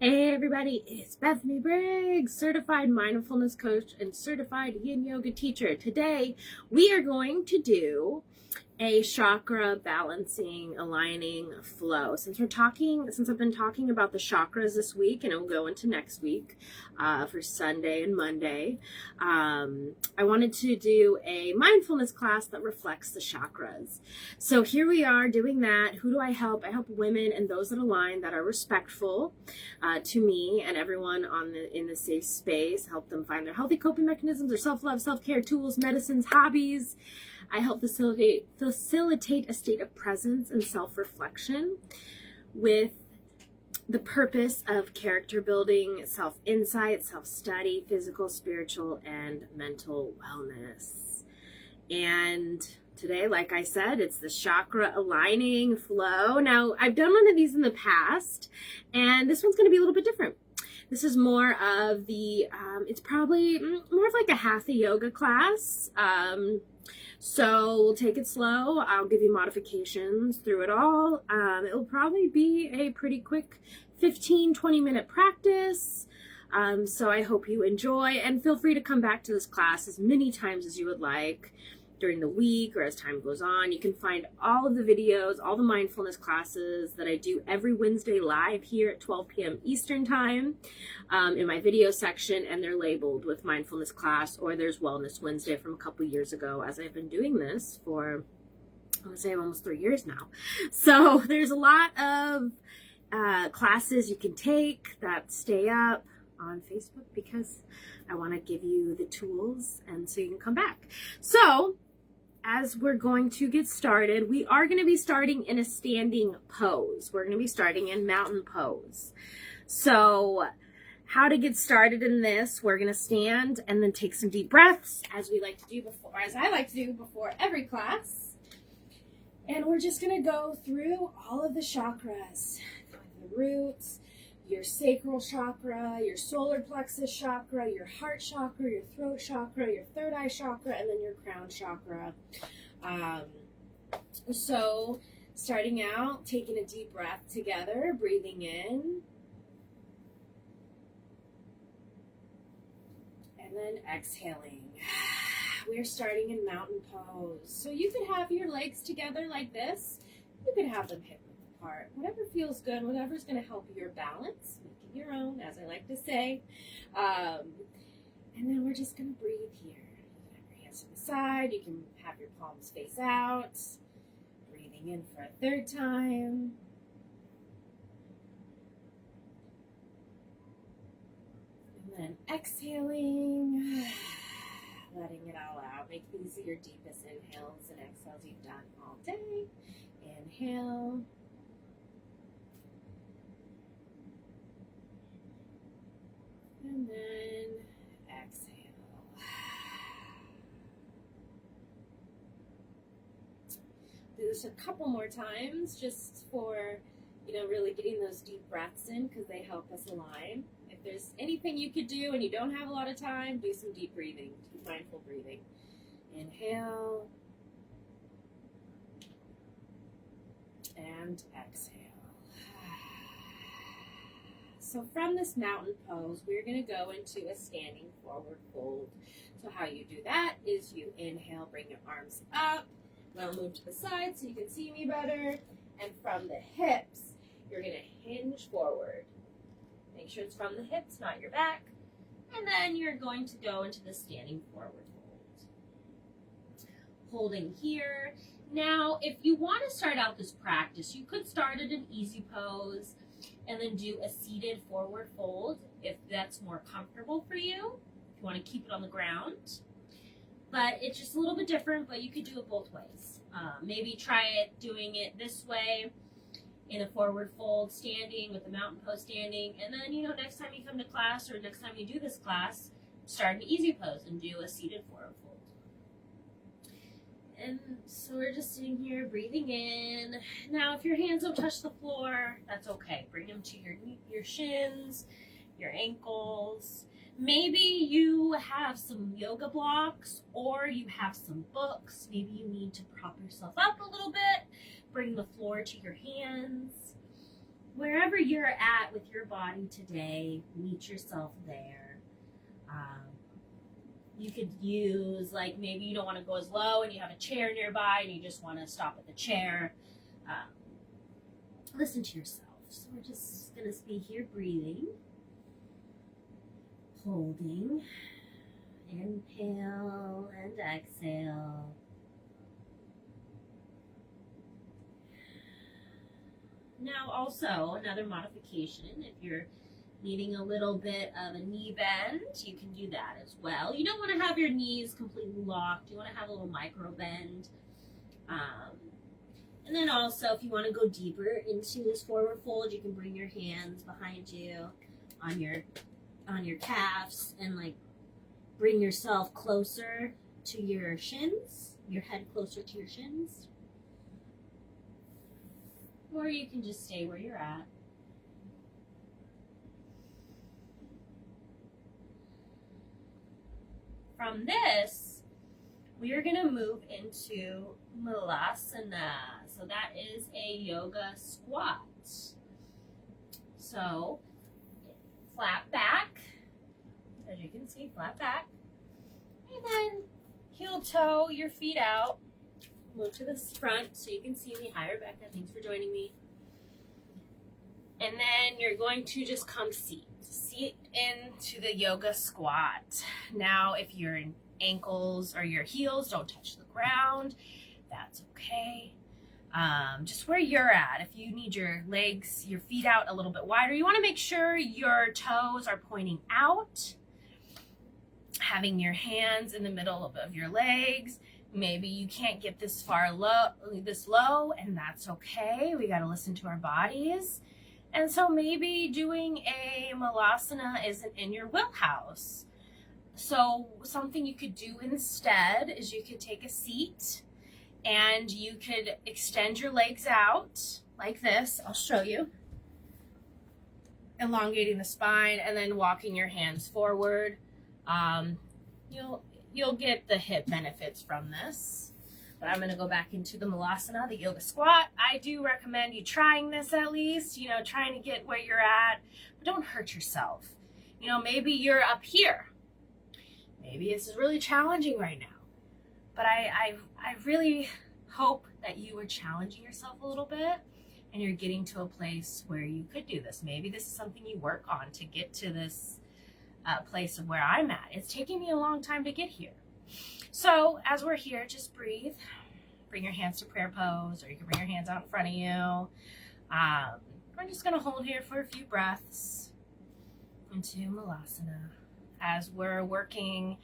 Hey everybody, it's Bethany Briggs, certified mindfulness coach and certified yin yoga teacher. Today we are going to do a chakra balancing, aligning flow. Since I've been talking about the chakras this week, and it will go into next week for Sunday and Monday, I wanted to do a mindfulness class that reflects the chakras. So here we are doing that. Who do I help? I help women and those that align, that are respectful to me and everyone in the safe space. Help them find their healthy coping mechanisms, their self-love, self-care tools, medicines, hobbies. I help facilitate a state of presence and self-reflection with the purpose of character building, self-insight, self-study, physical, spiritual, and mental wellness. And today, like I said, it's the chakra aligning flow. Now, I've done one of these in the past, and this one's going to be a little bit different. This is more of it's probably more of like a hatha yoga class. So we'll take it slow. I'll give you modifications through it all. It'll probably be a pretty quick 15-20 minute practice. So I hope you enjoy, and feel free to come back to this class as many times as you would like during the week or as time goes on. You can find all of the videos, all the mindfulness classes that I do every Wednesday live here at 12 p.m. Eastern time in my video section, and they're labeled with mindfulness class, or there's Wellness Wednesday from a couple years ago, as I've been doing this for, I want to say, almost 3 years now. So there's a lot of classes you can take that stay up on Facebook, because I want to give you the tools and so you can come back. So as we're going to get started, we are going to be starting in a standing pose. We're going to be starting in mountain pose. So how to get started in this: we're going to stand and then take some deep breaths, as I like to do before every class. And we're just going to go through all of the chakras, the roots, your sacral chakra, your solar plexus chakra, your heart chakra, your throat chakra, your third eye chakra, and then your crown chakra. So starting out, taking a deep breath together, breathing in, and then exhaling. We're starting in mountain pose. So you could have your legs together like this. You could have them hip width apart. Whatever feels good, whatever's going to help your balance. Make it your own, as I like to say. And then we're just going to breathe here. You can have your hands to the side. You can have your palms face out. Breathing in for a third time. And then exhaling. Letting it all out. Make these your deepest inhales and exhales you've done all day. Inhale. And then exhale. Do this a couple more times, just for, really getting those deep breaths in, because they help us align. If there's anything you could do and you don't have a lot of time, do some deep breathing, mindful breathing. Inhale. And exhale. So from this mountain pose, we're going to go into a standing forward fold. So how you do that is you inhale, bring your arms up. I'll move to the side so you can see me better. And from the hips, you're going to hinge forward. Make sure it's from the hips, not your back. And then you're going to go into the standing forward fold. Holding here. Now, if you want to start out this practice, you could start at an easy pose and then do a seated forward fold if that's more comfortable for you. If you want to keep it on the ground. But it's just a little bit different, but you could do it both ways. Maybe try it doing it this way in a forward fold standing with the mountain pose standing, and then next time you come to class or next time you do this class, start an easy pose and do a seated forward fold. And so we're just sitting here breathing in. Now if your hands don't touch the floor, that's okay. Bring them to your shins, your ankles. Maybe you have some yoga blocks or you have some books. Maybe you need to prop yourself up a little bit. Bring the floor to your hands. wherever you're at with your body today, meet yourself there. You could use, like, maybe you don't want to go as low and you have a chair nearby and you just want to stop at the chair. Listen to yourself. So we're just going to be here breathing, holding, inhale and exhale. Now also another modification, if you're needing a little bit of a knee bend, you can do that as well. You don't want to have your knees completely locked. You want to have a little micro bend. And then also, if you want to go deeper into this forward fold, you can bring your hands behind you on your calves and like bring yourself closer to your shins, your head closer to your shins. Or you can just stay where you're at. From this, we are going to move into Malasana. So that is a yoga squat. So flat back, as you can see, flat back. And then heel toe your feet out. Move to the front so you can see me. Hi, Rebecca. Thanks for joining me. And then you're going to just come seat into the yoga squat. Now, if your ankles or your heels don't touch the ground, that's okay. Just where you're at. If you need your legs, your feet out a little bit wider, you want to make sure your toes are pointing out. Having your hands in the middle of your legs. Maybe you can't get this low, and that's okay. We got to listen to our bodies. And so maybe doing a Malasana isn't in your wheelhouse. So something you could do instead is you could take a seat and you could extend your legs out like this. I'll show you. Elongating the spine and then walking your hands forward. You'll get the hip benefits from this. But I'm going to go back into the Malasana, the yoga squat. I do recommend you trying this at least, trying to get where you're at, but don't hurt yourself. Maybe you're up here. Maybe this is really challenging right now. But I really hope that you are challenging yourself a little bit and you're getting to a place where you could do this. Maybe this is something you work on to get to this place of where I'm at. It's taking me a long time to get here. So as we're here, just breathe. Bring your hands to prayer pose, or you can bring your hands out in front of you. We're just going to hold here for a few breaths into Malasana as we're working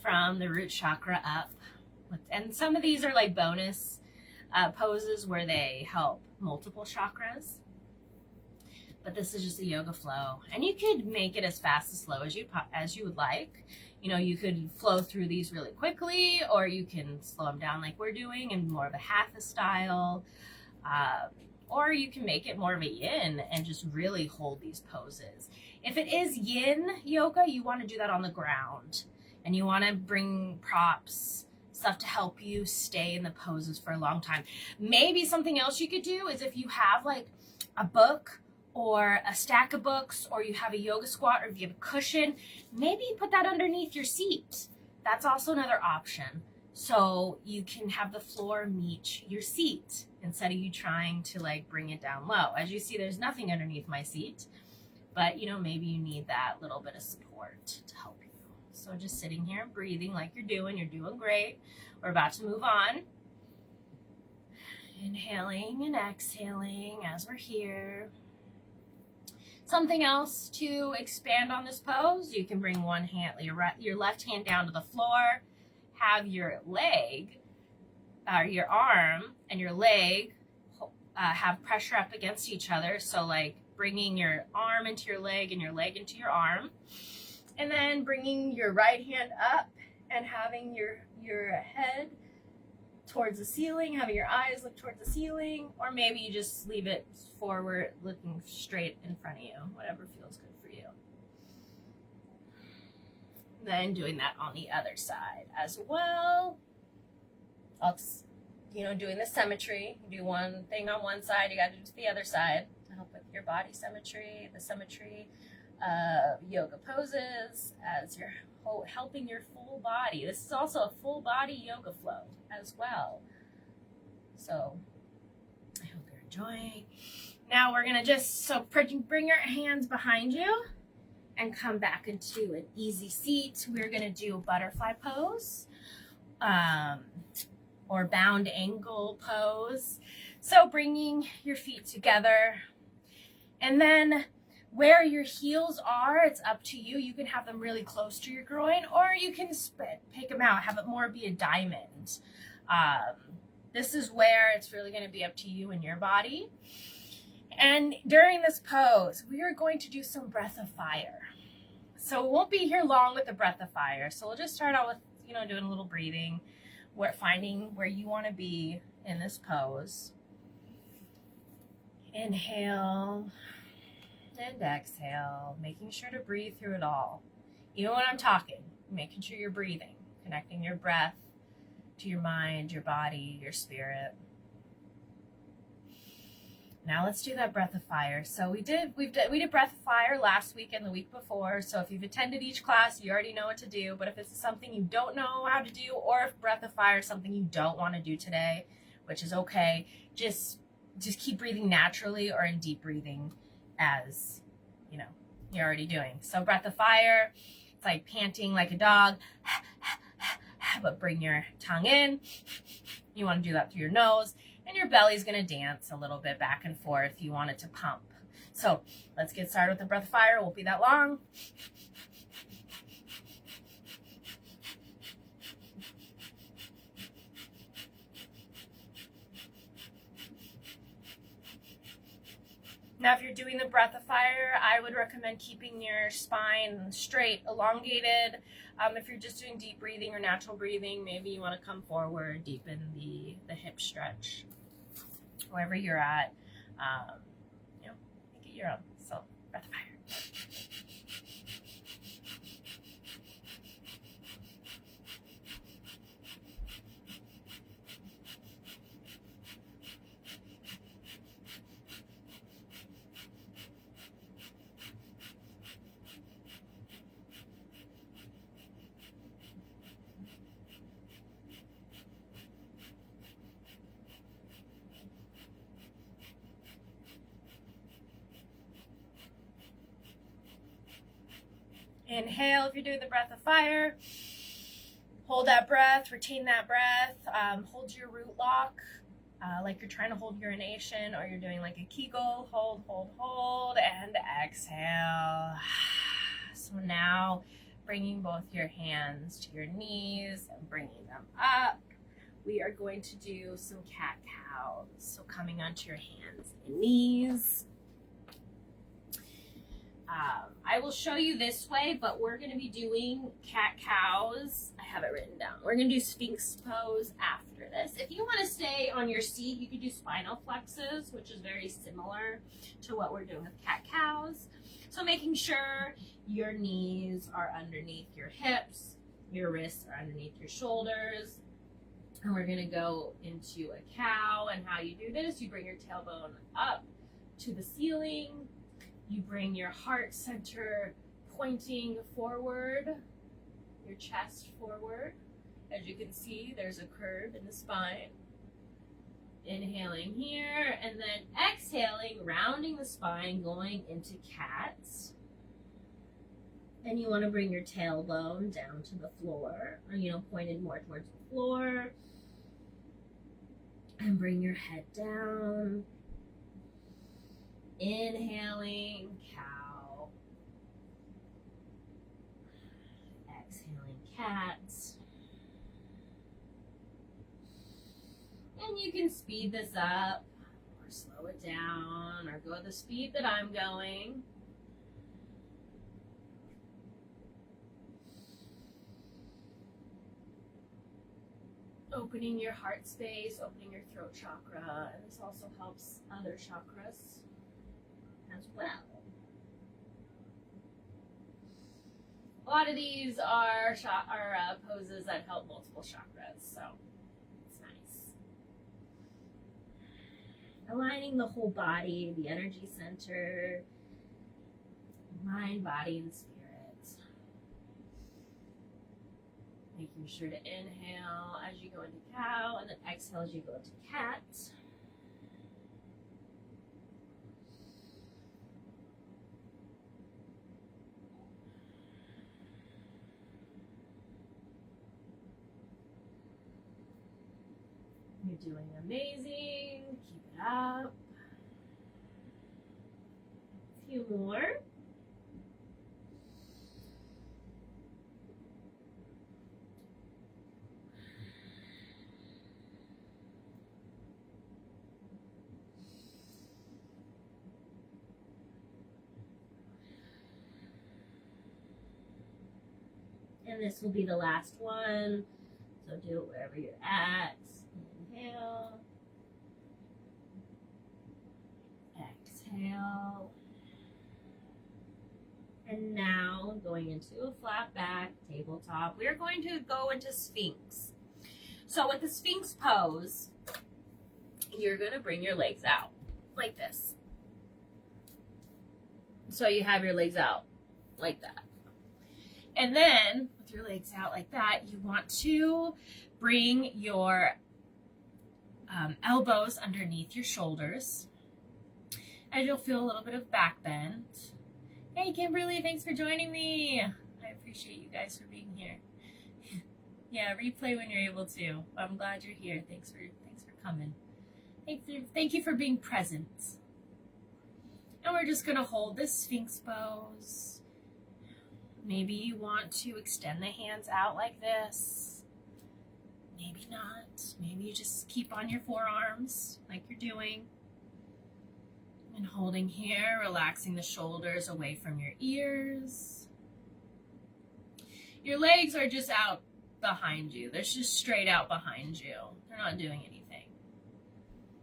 from the root chakra up. And some of these are like bonus poses where they help multiple chakras. But this is just a yoga flow. And you could make it as fast as slow as you would like. You could flow through these really quickly, or you can slow them down like we're doing in more of a hatha style. Or you can make it more of a yin and just really hold these poses. If it is yin yoga, you want to do that on the ground. And you want to bring props, stuff to help you stay in the poses for a long time. Maybe something else you could do is if you have like a book or a stack of books, or you have a yoga squat, or if you have a cushion, maybe you put that underneath your seat. That's also another option. So you can have the floor meet your seat instead of you trying to like bring it down low. As you see, there's nothing underneath my seat, but maybe you need that little bit of support to help you. So just sitting here and breathing like you're doing great. We're about to move on. Inhaling and exhaling as we're here. Something else to expand on this pose, you can bring one hand, your left hand down to the floor, have your leg, your arm and your leg have pressure up against each other. So like bringing your arm into your leg and your leg into your arm, and then bringing your right hand up and having your head towards the ceiling, having your eyes look towards the ceiling, or maybe you just leave it forward, looking straight in front of you, whatever feels good for you. Then doing that on the other side as well. Doing the symmetry. You do one thing on one side, you got to do to the other side to help with your body symmetry, the symmetry of yoga poses as you're helping your full body. This is also a full body yoga flow as well. So I hope you're enjoying. Now we're gonna just, bring your hands behind you and come back into an easy seat. We're gonna do a butterfly pose or bound ankle pose. So bringing your feet together, and then where your heels are, it's up to you. You can have them really close to your groin, or you can pick them out, have it more be a diamond. This is where it's really going to be up to you and your body. And during this pose, we are going to do some breath of fire. So we won't be here long with the breath of fire. So we'll just start out with, doing a little breathing, finding where you want to be in this pose. Inhale and exhale, making sure to breathe through it all. Even when I'm talking, making sure you're breathing, connecting your breath to your mind, your body, your spirit. Now let's do that breath of fire. So we did breath of fire last week and the week before. So if you've attended each class, you already know what to do. But if it's something you don't know how to do, or if breath of fire is something you don't want to do today, which is okay, just keep breathing naturally or in deep breathing as you're already doing. So breath of fire, it's like panting like a dog, but bring your tongue in. You want to do that through your nose, and your belly's going to dance a little bit back and forth. You want it to pump. So let's get started with the breath of fire. It won't be that long. Now, if you're doing the breath of fire, I would recommend keeping your spine straight, elongated. If you're just doing deep breathing or natural breathing, maybe you want to come forward, deepen the hip stretch. Wherever you're at, make it your own. So, breath of fire. Inhale if you're doing the breath of fire. Hold that breath, retain that breath. Hold your root lock like you're trying to hold urination, or you're doing like a Kegel. Hold, and exhale. So now bringing both your hands to your knees and bringing them up. We are going to do some cat-cows. So coming onto your hands and knees. I will show you this way, but we're going to be doing cat-cows. I have it written down. We're going to do Sphinx pose after this. If you want to stay on your seat, you could do spinal flexes, which is very similar to what we're doing with cat-cows. So making sure your knees are underneath your hips, your wrists are underneath your shoulders. And we're going to go into a cow. And how you do this, you bring your tailbone up to the ceiling. You bring your heart center pointing forward, your chest forward. As you can see, there's a curve in the spine. Inhaling here, and then exhaling, rounding the spine, going into cats. Then you want to bring your tailbone down to the floor, or pointed more towards the floor. And bring your head down. Inhaling, cow. Exhaling, cat. And you can speed this up or slow it down or go at the speed that I'm going. Opening your heart space, opening your throat chakra, and this also helps other chakras as well. A lot of these are poses that help multiple chakras, so it's nice. Aligning the whole body, the energy center, mind, body, and spirit. Making sure to inhale as you go into cow and then exhale as you go into cat. You're doing amazing. Keep it up. A few more. And this will be the last one. So do it wherever you're at. Inhale. Exhale. And now going into a flat back tabletop, we are going to go into Sphinx. So with the Sphinx pose, you're going to bring your legs out like this. So you have your legs out like that. And then with your legs out like that, you want to bring your elbows underneath your shoulders. And you'll feel a little bit of back bend. Hey, Kimberly, thanks for joining me. I appreciate you guys for being here. Yeah, replay when you're able to. I'm glad you're here. Thanks for coming. Thank you for being present. And we're just going to hold this Sphinx pose. Maybe you want to extend the hands out like this. Maybe not. Maybe you just keep on your forearms like you're doing. And holding here, relaxing the shoulders away from your ears. Your legs are just out behind you. They're just straight out behind you. They're not doing anything.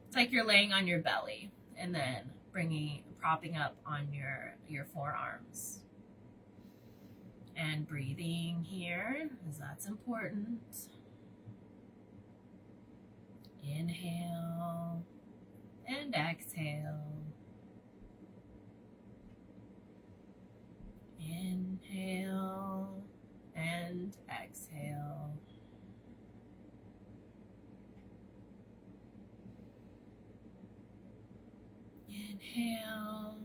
It's like you're laying on your belly and then propping up on your forearms. And breathing here, because that's important. Inhale and exhale. Inhale and exhale. Inhale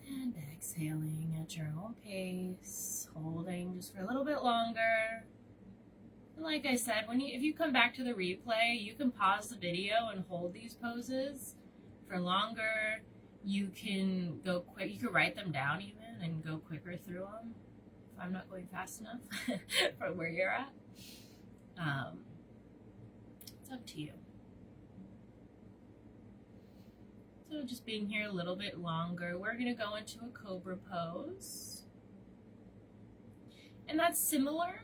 and exhaling at your own pace, holding just for a little bit longer. And like I said, if you come back to the replay, you can pause the video and hold these poses for longer. You can go quick. You can write them down even and go quicker through them if I'm not going fast enough from where you're at. It's up to you. So just being here a little bit longer, we're going to go into a cobra pose. And that's similar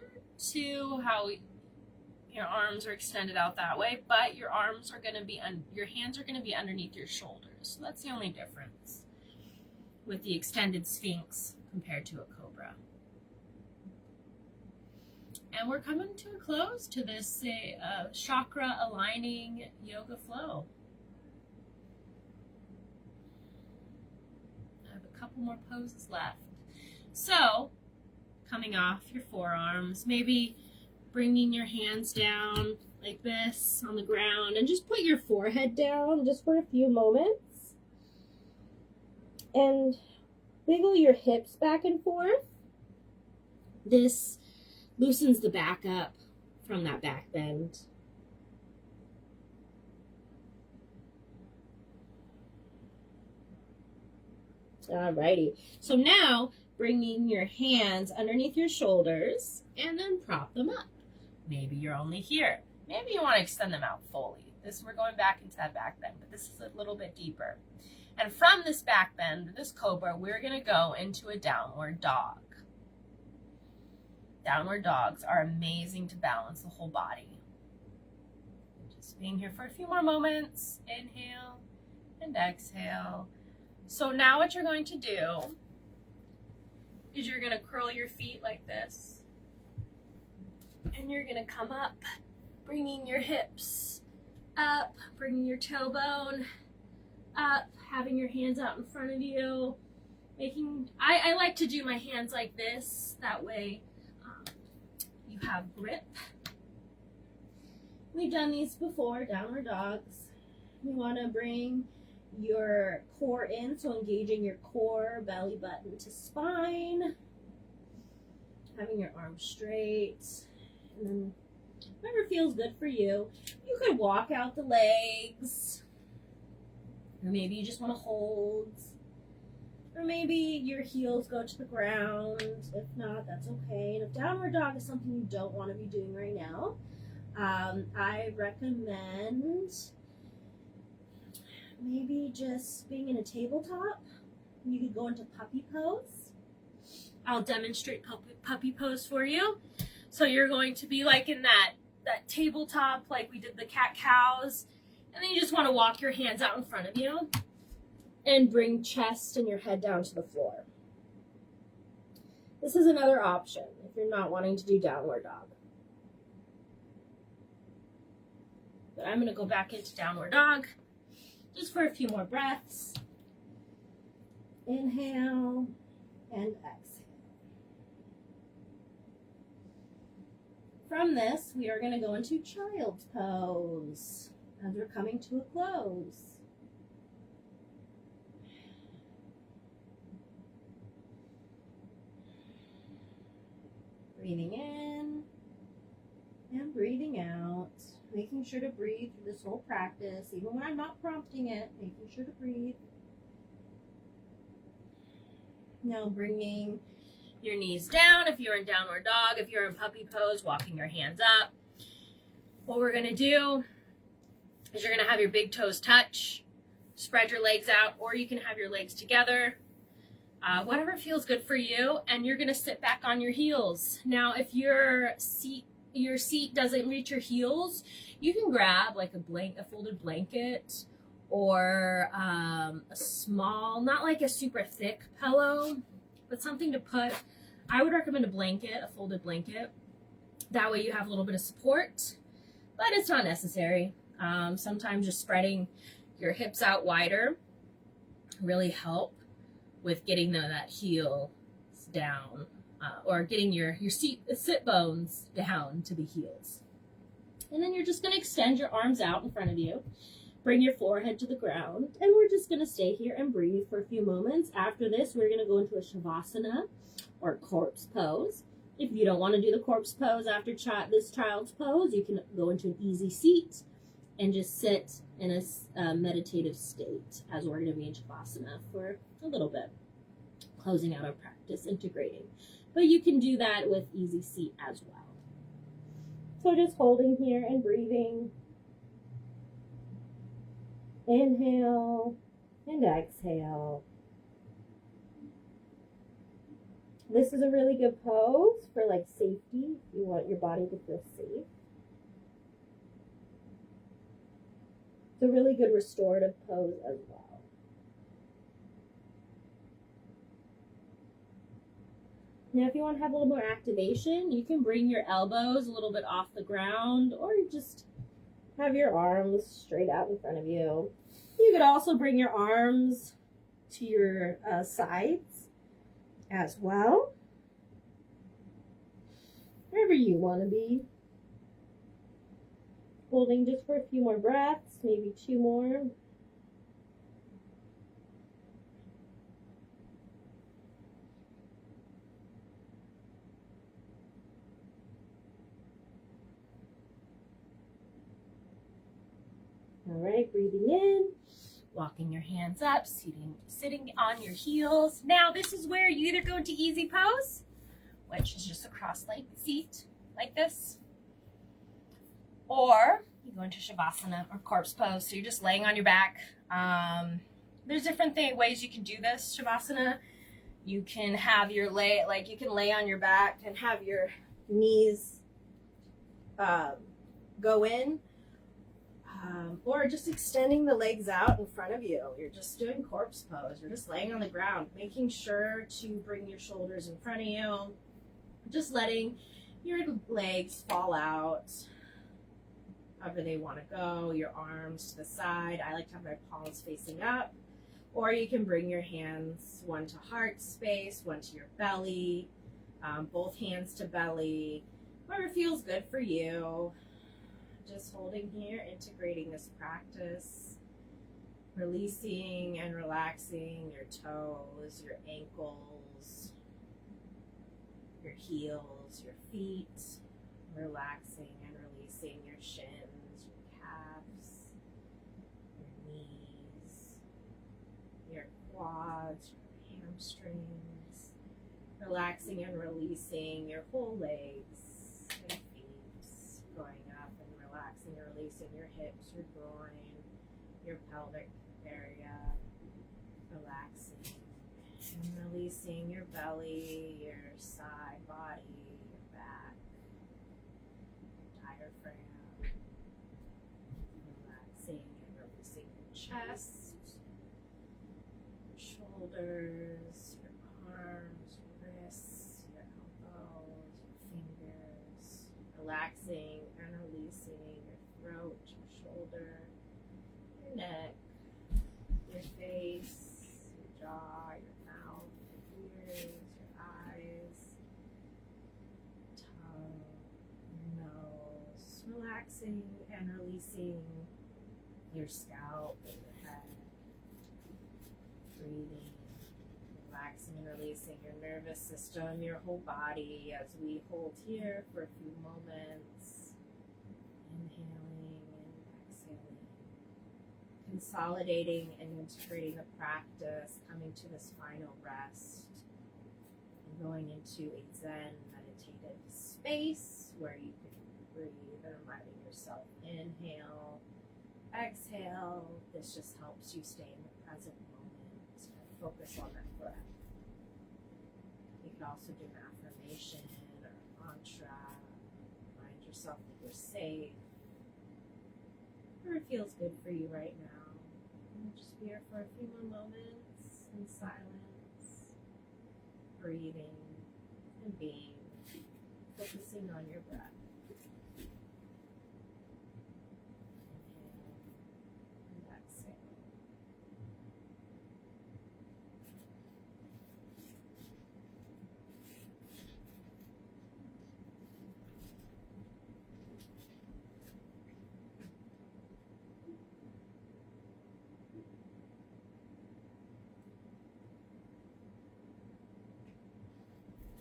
to how your arms are extended out that way, but your hands are going to be underneath your shoulders. So that's the only difference with the extended Sphinx compared to a cobra. And we're coming to a close to this chakra aligning yoga flow. Couple more poses left. So, coming off your forearms, maybe bringing your hands down like this on the ground and just put your forehead down just for a few moments. And wiggle your hips back and forth. This loosens the back up from that back bend. Alrighty, so now bringing your hands underneath your shoulders and then prop them up. Maybe you're only here. Maybe you want to extend them out fully. We're going back into that back bend, but this is a little bit deeper. And from this back bend, this cobra, we're going to go into a downward dog. Downward dogs are amazing to balance the whole body. Just being here for a few more moments. Inhale and exhale. So now what you're going to do is you're going to curl your feet like this. And you're going to come up, bringing your hips up, bringing your tailbone up, having your hands out in front of you. I like to do my hands like this. That way you have grip. We've done these before, downward dogs. You want to bring your core in, so engaging your core, belly button to spine. Having your arms straight. And then whatever feels good for you. You could walk out the legs. Or maybe you just want to hold. Or maybe your heels go to the ground. If not, that's okay. And if downward dog is something you don't want to be doing right now, I recommend maybe just being in a tabletop. You could go into puppy pose. I'll demonstrate puppy pose for you. So you're going to be like in that tabletop, like we did the cat-cows. And then you just want to walk your hands out in front of you and bring chest and your head down to the floor. This is another option if you're not wanting to do downward dog. But I'm going to go back into downward dog just for a few more breaths. Inhale and exhale. From this, we are going to go into child's pose as we're coming to a close. Breathing in and breathing out. Making sure to breathe through this whole practice, even when I'm not prompting it, making sure to breathe. Now bringing your knees down if you're in downward dog, if you're in puppy pose, walking your hands up. What we're going to do is you're going to have your big toes touch, spread your legs out, or you can have your legs together. Whatever feels good for you, and you're going to sit back on your heels. Now, if your seat doesn't reach your heels, you can grab like a folded blanket or a small, not like a super thick pillow, but something to put. I would recommend a blanket, a folded blanket. That way you have a little bit of support, but it's not necessary. Sometimes just spreading your hips out wider really help with getting that heel down, or getting your sit bones down to the heels. And then you're just going to extend your arms out in front of you, bring your forehead to the ground, and we're just going to stay here and breathe for a few moments. After this, we're going to go into a shavasana or corpse pose. If you don't want to do the corpse pose after this child's pose, you can go into an easy seat and just sit in a meditative state as we're going to be in shavasana for a little bit, closing out our practice, integrating. But you can do that with easy seat as well. So just holding here and breathing. Inhale and exhale. This is a really good pose for like safety. You want your body to feel safe. It's a really good restorative pose as well. Now, if you want to have a little more activation, you can bring your elbows a little bit off the ground, or you just have your arms straight out in front of you. You could also bring your arms to your sides as well. Wherever you want to be. Holding just for a few more breaths, maybe 2 more. All right, breathing in, walking your hands up, sitting on your heels. Now, this is where you either go into easy pose, which is just a cross-legged seat like this, or you go into shavasana or corpse pose. So you're just laying on your back. There's different ways you can do this shavasana. You can have you can lay on your back and have your knees go in. Or just extending the legs out in front of you. You're just doing corpse pose. You're just laying on the ground, making sure to bring your shoulders in front of you. Just letting your legs fall out. however they want to go, your arms to the side. I like to have my palms facing up. Or you can bring your hands, one to heart space, one to your belly, both hands to belly, whatever feels good for you. Just holding here, integrating this practice, releasing and relaxing your toes, your ankles, your heels, your feet, relaxing and releasing your shins, your calves, your knees, your quads, your hamstrings, relaxing and releasing your whole legs and feet, going up and relaxing and releasing your hips, your groin, your pelvic area, relaxing and releasing your belly, your side body, your back, diaphragm, relaxing and releasing your chest, your shoulders, your arms, your wrists, your elbows, your fingers, relaxing and releasing your throat, your shoulder, your neck, your face, your jaw, your mouth, your ears, your eyes, tongue, your nose, relaxing and releasing your scalp and your head, breathing, relaxing and releasing your nervous system, your whole body as we hold here for a few moments, inhaling and exhaling. Consolidating and integrating the practice, coming to this final rest, and going into a Zen meditative space where you can breathe and reminding yourself, inhale, exhale. This just helps you stay in the present moment, focus on that breath. You can also do an affirmation or a mantra, remind yourself that you're safe, or it feels good for you right now. And just be here for a few more moments in silence, breathing and being, focusing on your breath. Inhale and exhale.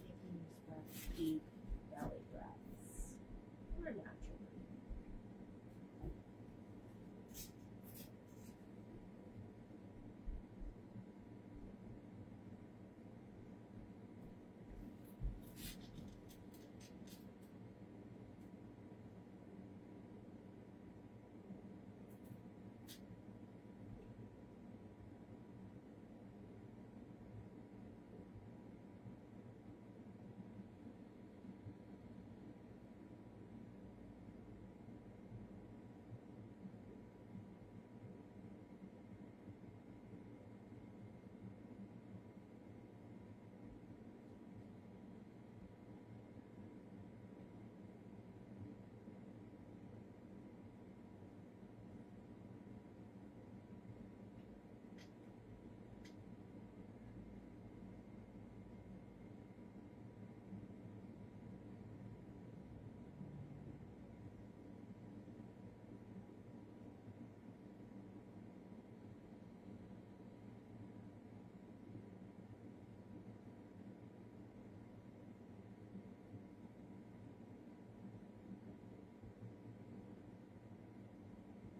Taking these breaths, deep belly breaths, or natural breathing.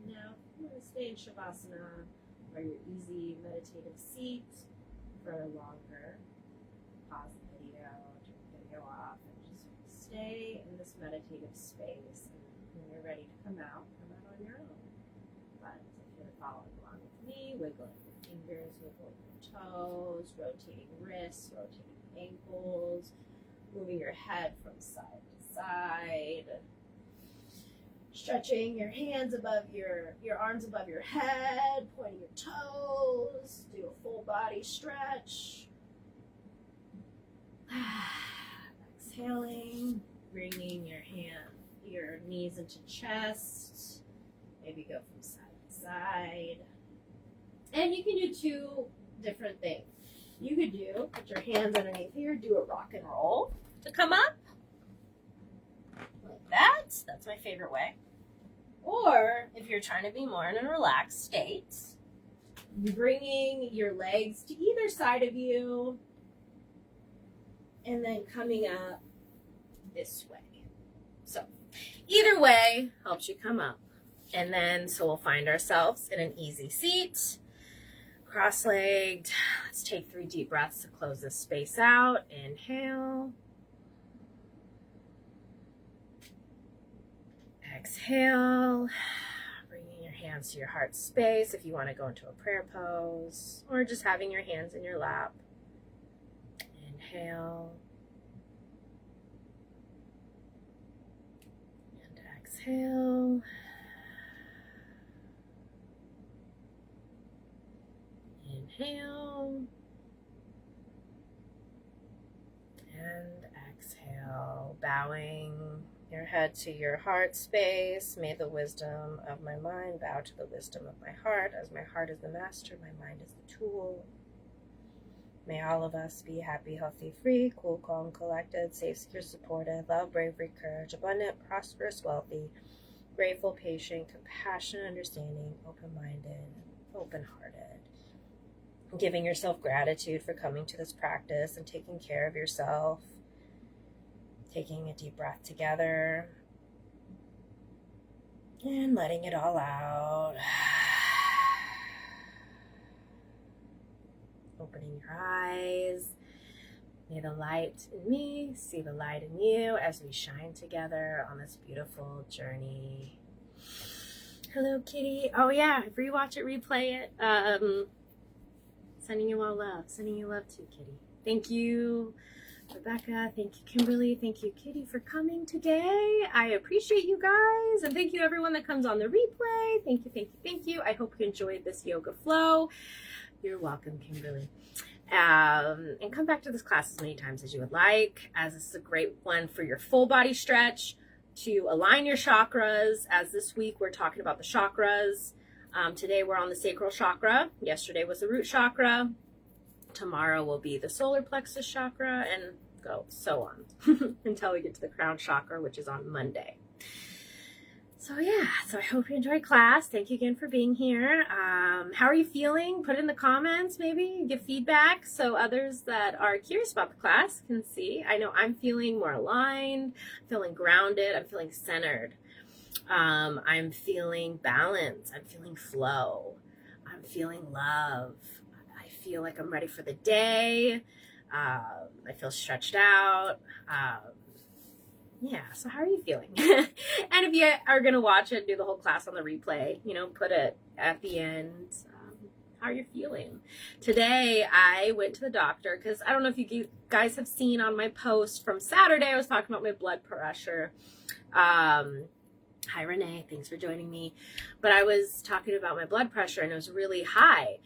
Now, you want to stay in Shavasana or your easy meditative seat for longer. Pause the video, turn the video off, and just stay in this meditative space. And when you're ready to come out on your own. But if you're following along with me, wiggling your fingers, wiggling your toes, rotating wrists, rotating ankles, moving your head from side to side. Stretching your hands above your arms above your head, pointing your toes, do a full body stretch. Exhaling, bringing your knees into chest, Maybe go from side to side. And you can do two different things. You could put your hands underneath here, do a rock and roll to come up. Like that. That's my favorite way. Or if you're trying to be more in a relaxed state, bringing your legs to either side of you and then coming up this way. So either way helps you come up. And then, so we'll find ourselves in an easy seat, cross-legged. Let's take 3 deep breaths to close this space out. Inhale. Exhale. Bringing your hands to your heart space if you want to go into a prayer pose, or just having your hands in your lap. Inhale. And exhale. Inhale. And exhale. Bowing your head to your heart space. May the wisdom of my mind bow to the wisdom of my heart, as my heart is the master, my mind is the tool. May all of us be happy, healthy, free, cool, calm, collected, safe, secure, supported, love, bravery, courage, abundant, prosperous, wealthy, grateful, patient, compassionate, understanding, open-minded, open-hearted. Giving yourself gratitude for coming to this practice and taking care of yourself. Taking a deep breath together and letting it all out. Opening your eyes. May the light in me see the light in you as we shine together on this beautiful journey. Hello, kitty. Oh yeah, rewatch it, replay it. Sending you all love. Sending you love too, kitty. Thank you, Rebecca. Thank you, Kimberly. Thank you, Kitty, for coming today. I appreciate you guys. And thank you, everyone that comes on the replay. Thank you, thank you, thank you. I hope you enjoyed this yoga flow. You're welcome, Kimberly. And come back to this class as many times as you would like, as this is a great one for your full body stretch, to align your chakras, as this week we're talking about the chakras. Today we're on the sacral chakra. Yesterday was the root chakra. Tomorrow will be the solar plexus chakra, and go so on until we get to the crown chakra, which is on Monday. So yeah, so I hope you enjoyed class. Thank you again for being here. How are you feeling? Put it in the comments, maybe give feedback so others that are curious about the class can see. I know I'm feeling more aligned, feeling grounded, I'm feeling centered. I'm feeling balance. I'm feeling flow. I'm feeling love. I feel like I'm ready for the day. I feel stretched out. Yeah, so how are you feeling? And if you are going to watch it, do the whole class on the replay, put it at the end. How are you feeling? Today, I went to the doctor because I don't know if you guys have seen on my post from Saturday, I was talking about my blood pressure. Hi, Renee. Thanks for joining me. But I was talking about my blood pressure, and it was really high.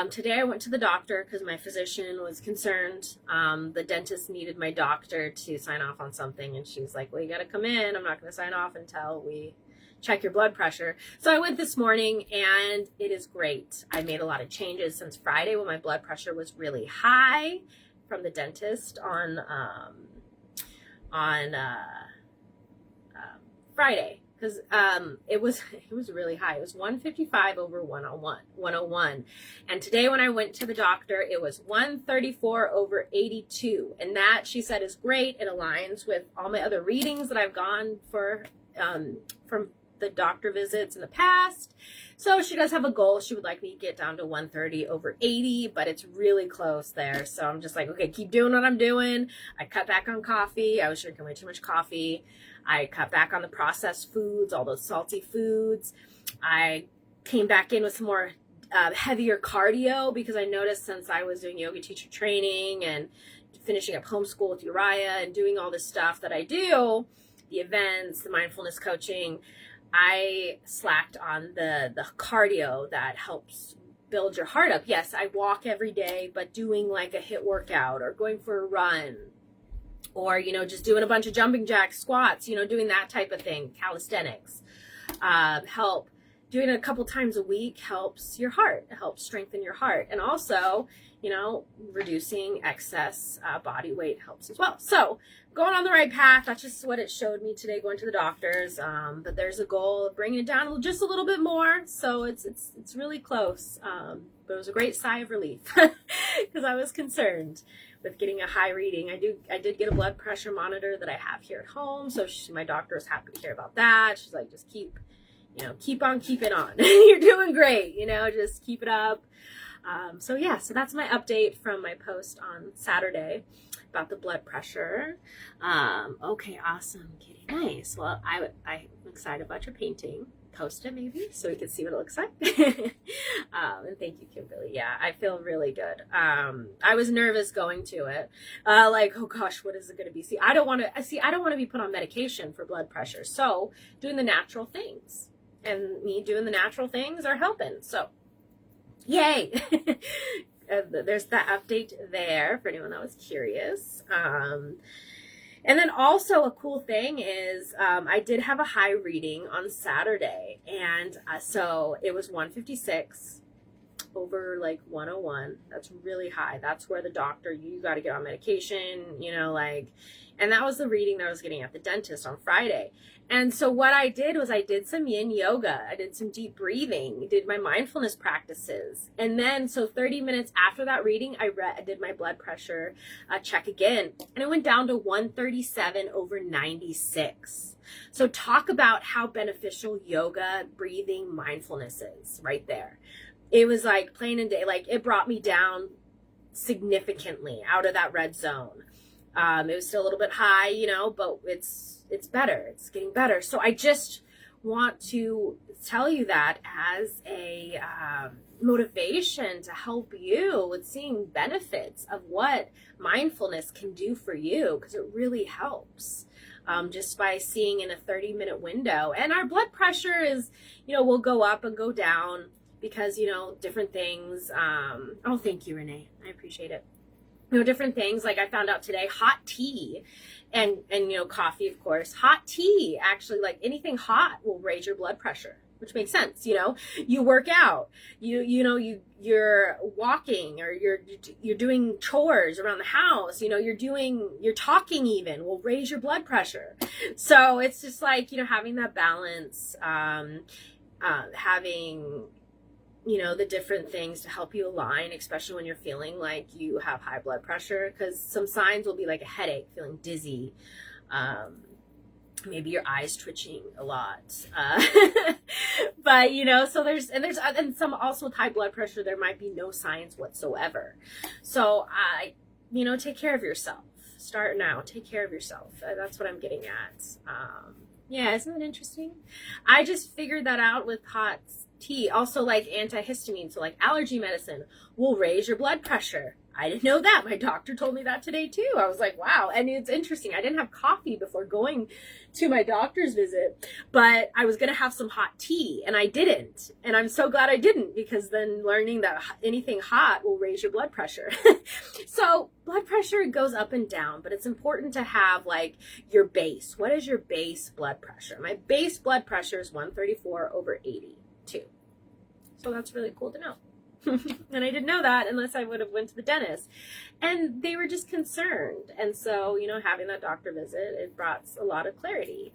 Today, I went to the doctor because my physician was concerned. The dentist needed my doctor to sign off on something, and she was like, well, you got to come in. I'm not going to sign off until we check your blood pressure. So I went this morning, and it is great. I made a lot of changes since Friday when my blood pressure was really high from the dentist on Friday. Because it was really high. It was 155 over 101. And today when I went to the doctor, it was 134 over 82. And that, she said, is great. It aligns with all my other readings that I've gone for from the doctor visits in the past. So she does have a goal. She would like me to get down to 130 over 80, but it's really close there. So I'm just like, okay, keep doing what I'm doing. I cut back on coffee. I was drinking way too much coffee. I cut back on the processed foods, all those salty foods. I came back in with some more heavier cardio because I noticed since I was doing yoga teacher training and finishing up homeschool with Uriah and doing all this stuff that I do, the events, the mindfulness coaching, I slacked on the cardio that helps build your heart up. Yes, I walk every day, but doing like a HIIT workout or going for a run, or, just doing a bunch of jumping jacks, squats, doing that type of thing, calisthenics, help doing it a couple times a week helps your heart. It helps strengthen your heart. And also, reducing excess body weight helps as well. So going on the right path. That's just what it showed me today going to the doctors. But there's a goal of bringing it down just a little bit more. So it's really close. But it was a great sigh of relief because I was concerned with getting a high reading. I did get a blood pressure monitor that I have here at home. So my doctor is happy to hear about that. She's like, just keep on keeping on. You're doing great. Just keep it up. So that's my update from my post on Saturday about the blood pressure. Okay, awesome, Kitty. Nice. Well, I'm excited about your painting. Post it maybe so we can see what it looks like. And thank you, Kimberly. Yeah, I feel really good. I was nervous going to it. Like, oh gosh, what is it going to be? I don't want to be put on medication for blood pressure. So doing the natural things, and me doing the natural things are helping. So yay. There's that update there for anyone that was curious. And then also a cool thing is I did have a high reading on Saturday, and so it was 156 over like 101. That's really high. That's where the doctor, you got to get on medication, and that was the reading that I was getting at the dentist on Friday. And so what I did was I did some yin yoga. I did some deep breathing, did my mindfulness practices. And then, so 30 minutes after that reading, I did my blood pressure check again. And it went down to 137 over 96. So talk about how beneficial yoga, breathing, mindfulness is right there. It was like plain and day, like it brought me down significantly out of that red zone. It was still a little bit high, but it's better. It's getting better. So I just want to tell you that as a motivation to help you with seeing benefits of what mindfulness can do for you, because it really helps. Just by seeing in a 30-minute window. And our blood pressure is, will go up and go down because, different things. Oh, thank you, Renee. I appreciate it. Different things, like I found out today, hot tea and coffee, of course. Hot tea, actually, like anything hot will raise your blood pressure, which makes sense. You work out, you're walking, or you're doing chores around the house, you're talking even will raise your blood pressure. So it's just like, having that balance, having the different things to help you align, especially when you're feeling like you have high blood pressure, because some signs will be like a headache, feeling dizzy, maybe your eyes twitching a lot. But, so there's some also with high blood pressure, there might be no signs whatsoever. So take care of yourself. Start now. Take care of yourself. That's what I'm getting at. Yeah, isn't that interesting? I just figured that out with hot tea. Also, like antihistamine, so like allergy medicine will raise your blood pressure. I didn't know that. My doctor told me that today too. I was like, wow. And it's interesting. I didn't have coffee before going to my doctor's visit, but I was going to have some hot tea and I didn't. And I'm so glad I didn't, because then learning that anything hot will raise your blood pressure. So blood pressure goes up and down, but it's important to have like your base. What is your base blood pressure? My base blood pressure is 134 over 82. So that's really cool to know. And I didn't know that unless I would have went to the dentist, and they were just concerned. And so, having that doctor visit, it brought a lot of clarity.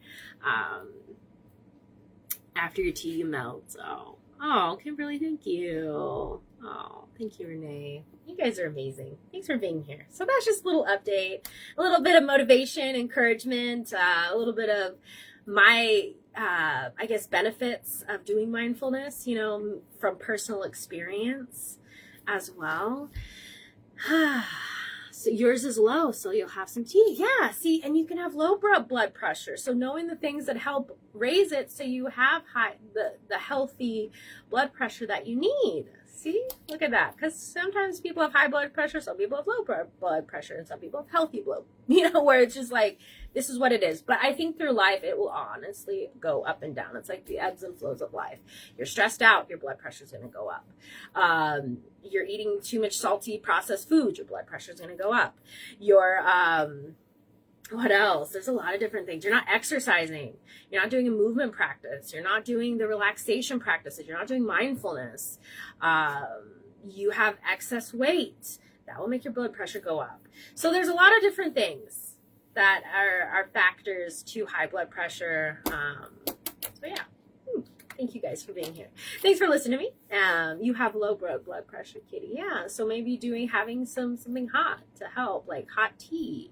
After your tea melts. Oh, Kimberly, thank you. Oh, thank you, Renee. You guys are amazing. Thanks for being here. So that's just a little update, a little bit of motivation, encouragement, a little bit of my benefits of doing mindfulness, from personal experience as well. So yours is low, so you'll have some tea. Yeah, see, and you can have low blood pressure. So knowing the things that help raise it, so you have the healthy blood pressure that you need. See, look at that. Because sometimes people have high blood pressure, some people have low blood pressure, and some people have healthy blood, where it's just like, this is what it is. But I think through life, it will honestly go up and down. It's like the ebbs and flows of life. You're stressed out, your blood pressure is going to go up. You're eating too much salty processed food, your blood pressure is going to go up. You're What else? There's a lot of different things. You're not exercising. You're not doing a movement practice. You're not doing the relaxation practices. You're not doing mindfulness. You have excess weight. That will make your blood pressure go up. So there's a lot of different things that are factors to high blood pressure. So yeah. Thank you guys for being here. Thanks for listening to me. You have low blood pressure, Kitty. Yeah, so maybe having something hot to help, like hot tea.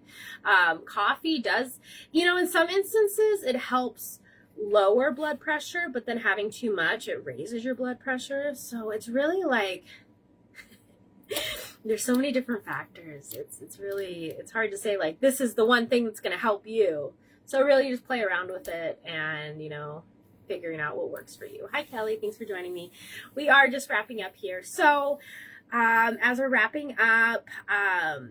Coffee does, in some instances it helps lower blood pressure, but then having too much, it raises your blood pressure. So it's really like, there's so many different factors. It's hard to say like, this is the one thing that's going to help you. So really just play around with it and, figuring out what works for you. Hi, Kelly. Thanks for joining me. We are just wrapping up here. So as we're wrapping up,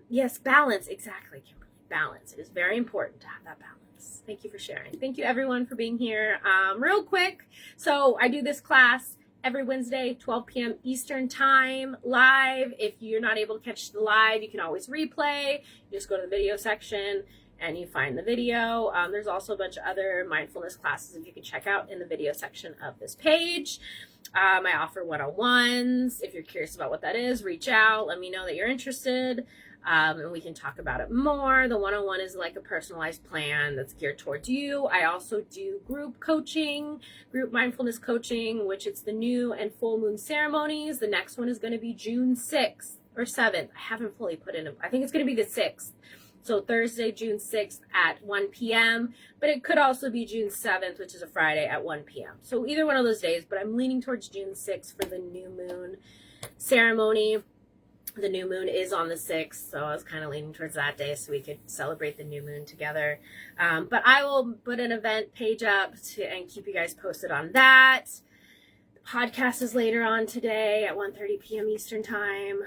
yes, balance. Exactly, Kimberly. Balance. It is very important to have that balance. Thank you for sharing. Thank you, everyone, for being here. Real quick, so I do this class every Wednesday, 12 p.m. Eastern time, live. If you're not able to catch the live, you can always replay. You just go to the video section and you find the video. There's also a bunch of other mindfulness classes that you can check out in the video section of this page. I offer one-on-ones. If you're curious about what that is, reach out. Let me know that you're interested, and we can talk about it more. The one-on-one is like a personalized plan that's geared towards you. I also do group coaching, group mindfulness coaching, which it's the new and full moon ceremonies. The next one is going to be June 6th or 7th. I haven't fully put in. I think it's going to be the 6th. So Thursday, June 6th at 1 p.m., but it could also be June 7th, which is a Friday at 1 p.m. So either one of those days, but I'm leaning towards June 6th for the new moon ceremony. The new moon is on the 6th, so I was kind of leaning towards that day so we could celebrate the new moon together. But I will put an event page up and keep you guys posted on that. The podcast is later on today at 1:30 p.m. Eastern time,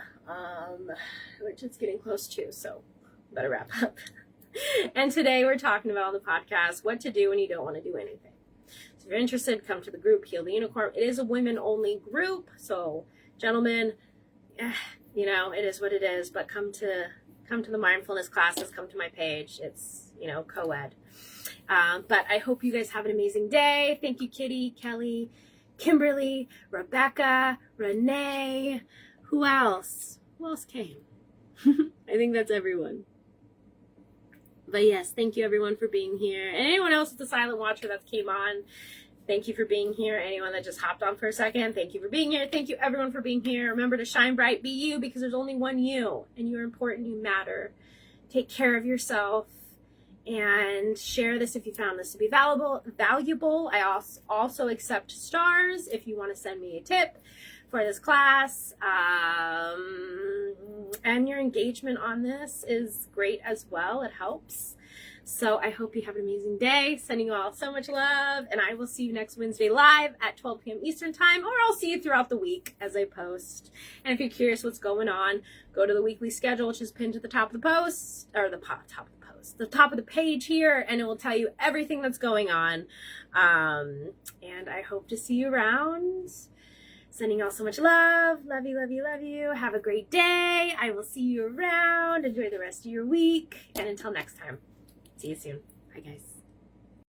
which it's getting close to, so better wrap up. And today we're talking about on the podcast what to do when you don't want to do anything. So if you're interested, come to the group Heal the Unicorn. It is a women only group, so gentlemen, it is what it is, but come to the mindfulness classes, come to my page. It's co-ed. But I hope you guys have an amazing day. Thank you, Kitty, Kelly, Kimberly, Rebecca, Renee. Who else came? I think that's everyone. But yes, thank you everyone for being here. And anyone else with the silent watcher that came on, thank you for being here. Anyone that just hopped on for a second, thank you for being here. Thank you everyone for being here. Remember to shine bright, be you, because there's only one you, and you're important, you matter. Take care of yourself, and share this if you found this to be valuable. I also accept stars if you want to send me a tip for this class, and your engagement on this is great as well. It helps. So I hope you have an amazing day. Sending you all so much love, and I will see you next Wednesday live at 12 p.m. Eastern time, or I'll see you throughout the week as I post. And if you're curious what's going on, go to the weekly schedule, which is pinned to the top of the post, or the top of the page here, and it will tell you everything that's going on. And I hope to see you around. Sending y'all so much love. Love you, love you, love you. Have a great day. I will see you around. Enjoy the rest of your week. And until next time, see you soon. Bye, guys.